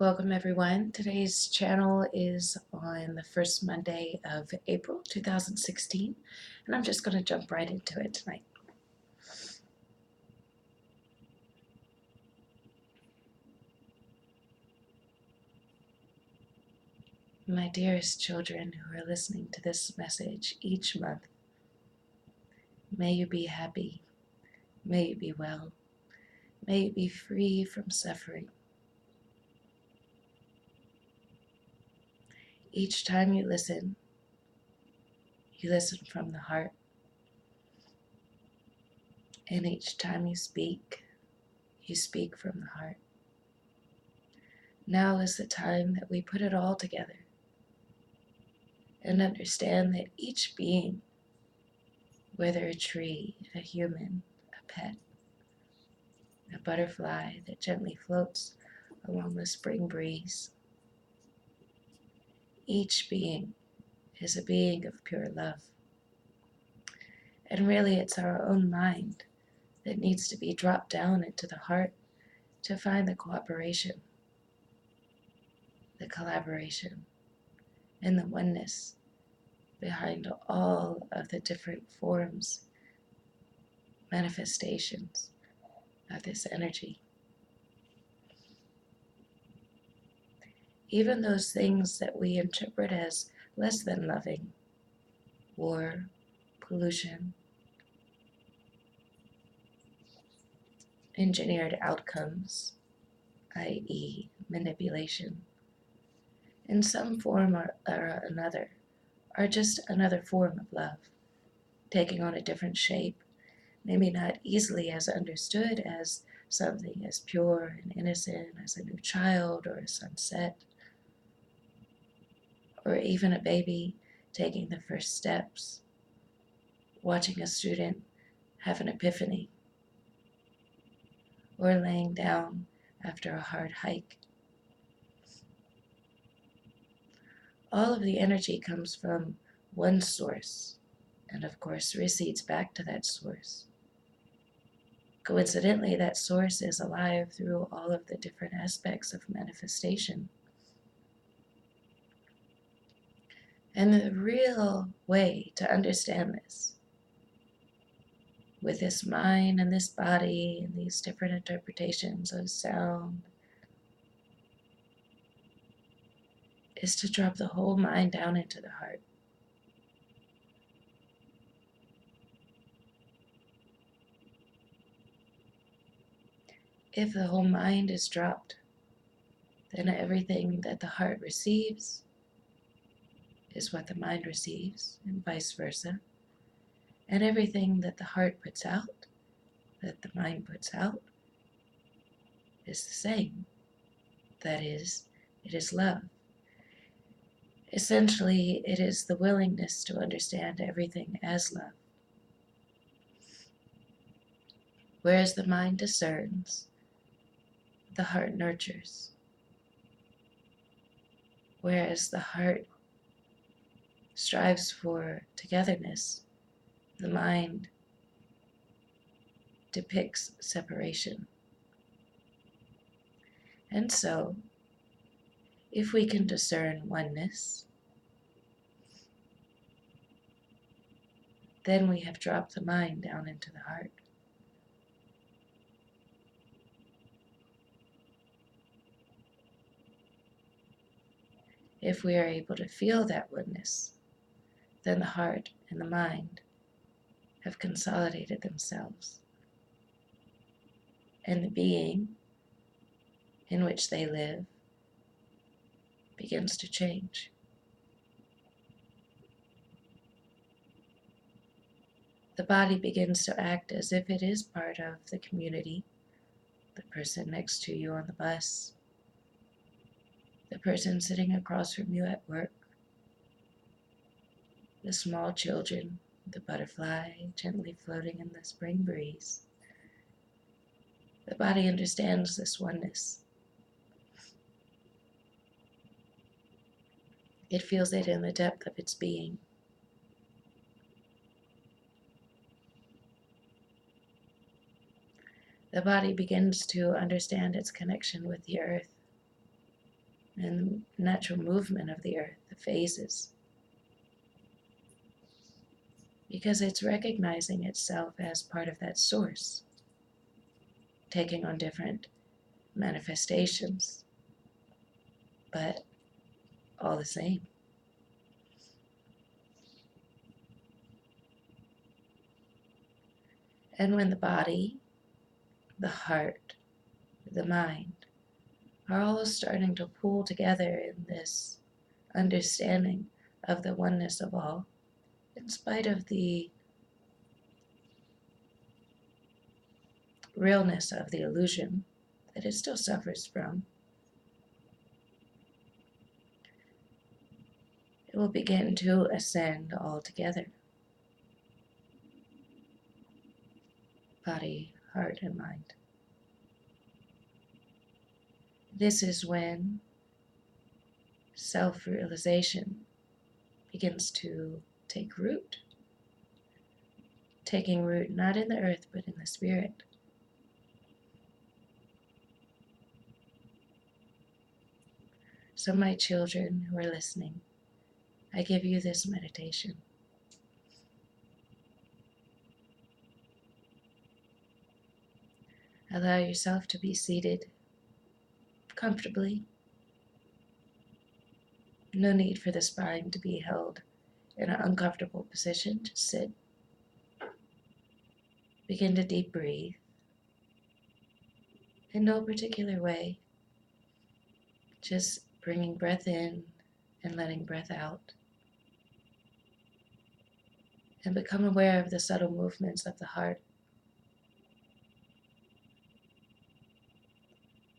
Welcome everyone. Today's channel is on the first Monday of April 2016, and I'm just going to jump right into it tonight. My dearest children who are listening to this message each month, may you be happy, may you be well, may you be free from suffering. Each time you listen from the heart, and each time you speak from the heart. Now is the time that we put it all together and understand that each being, whether a tree, a human, a pet, a butterfly that gently floats along the spring breeze, each being is a being of pure love. And really it's our own mind that needs to be dropped down into the heart to find the cooperation, the collaboration, and the oneness behind all of the different forms, manifestations of this energy. Even those things that we interpret as less than loving, war, pollution, engineered outcomes, i.e. manipulation, in some form or another, are just another form of love, taking on a different shape, maybe not easily as understood as something as pure and innocent as a new child or a sunset, or even a baby taking the first steps, watching a student have an epiphany, or laying down after a hard hike. All of the energy comes from one source, and of course recedes back to that source. Coincidentally, that source is alive through all of the different aspects of manifestation. And the real way to understand this, with this mind and this body and these different interpretations of sound, is to drop the whole mind down into the heart. If the whole mind is dropped, then everything that the heart receives is what the mind receives, and vice versa. And everything that the heart puts out, that the mind puts out, is the same. That is, it is love. Essentially, it is the willingness to understand everything as love. Whereas the mind discerns, the heart nurtures. Whereas the heart strives for togetherness, the mind depicts separation. And so, if we can discern oneness, then we have dropped the mind down into the heart. If we are able to feel that oneness, then the heart and the mind have consolidated themselves, and the being in which they live begins to change. The body begins to act as if it is part of the community, the person next to you on the bus, the person sitting across from you at work, the small children, the butterfly gently floating in the spring breeze. The body understands this oneness. It feels it in the depth of its being. The body begins to understand its connection with the earth. and the natural movement of the earth, the phases, because it's recognizing itself as part of that source, taking on different manifestations, but all the same. And when the body, the heart, the mind are all starting to pull together in this understanding of the oneness of all, in spite of the realness of the illusion that it still suffers from, it will begin to ascend altogether. Body, heart, and mind. This is when self-realization begins to take root, taking root not in the earth but in the spirit. So my children who are listening, I give you this meditation. Allow yourself to be seated comfortably. No need for the spine to be held in an uncomfortable position. Just sit. Begin to deep breathe in no particular way. Just bringing breath in and letting breath out. And become aware of the subtle movements of the heart.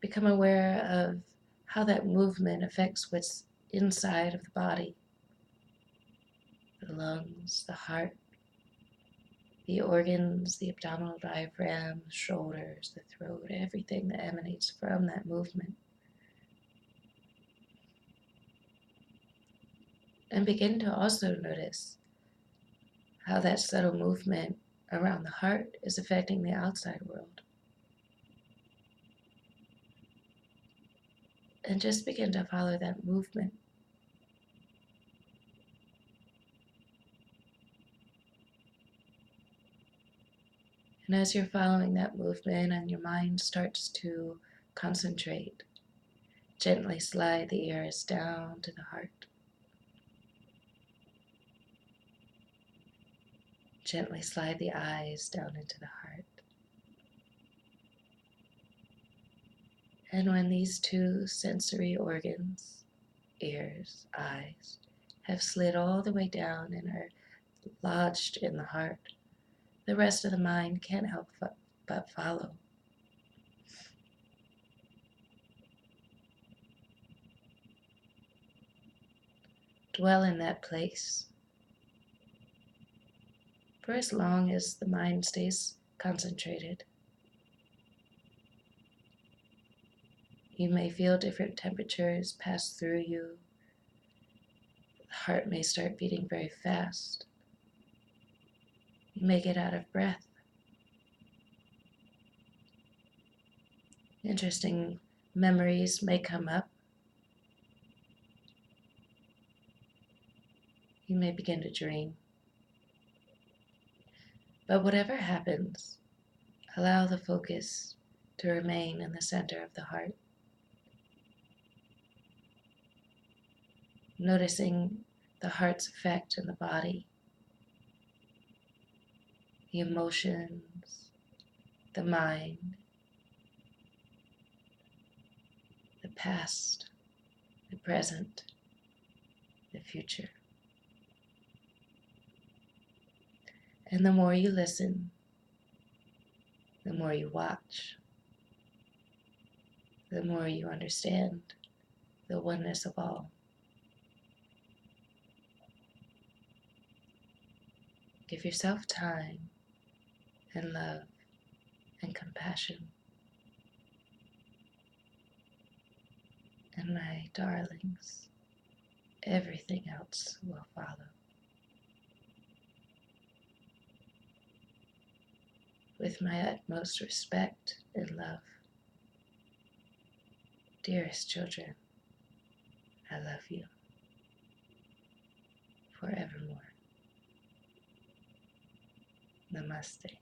Become aware of how that movement affects what's inside of the body. The lungs, the heart, the organs, the abdominal diaphragm, the shoulders, the throat, everything that emanates from that movement. And begin to also notice how that subtle movement around the heart is affecting the outside world. And just begin to follow that movement. And as you're following that movement and your mind starts to concentrate, gently slide the ears down to the heart. Gently slide the eyes down into the heart. And when these two sensory organs, ears, eyes, have slid all the way down and are lodged in the heart, the rest of the mind can't help but follow. Dwell in that place for as long as the mind stays concentrated. You may feel different temperatures pass through you. The heart may start beating very fast. You may get out of breath. Interesting memories may come up. You may begin to dream. But whatever happens, allow the focus to remain in the center of the heart. Noticing the heart's effect in the body, the emotions, the mind, the past, the present, the future. And the more you listen, the more you watch, the more you understand the oneness of all. Give yourself time and love and compassion. And my darlings, everything else will follow. With my utmost respect and love, dearest children, I love you forevermore. Namaste.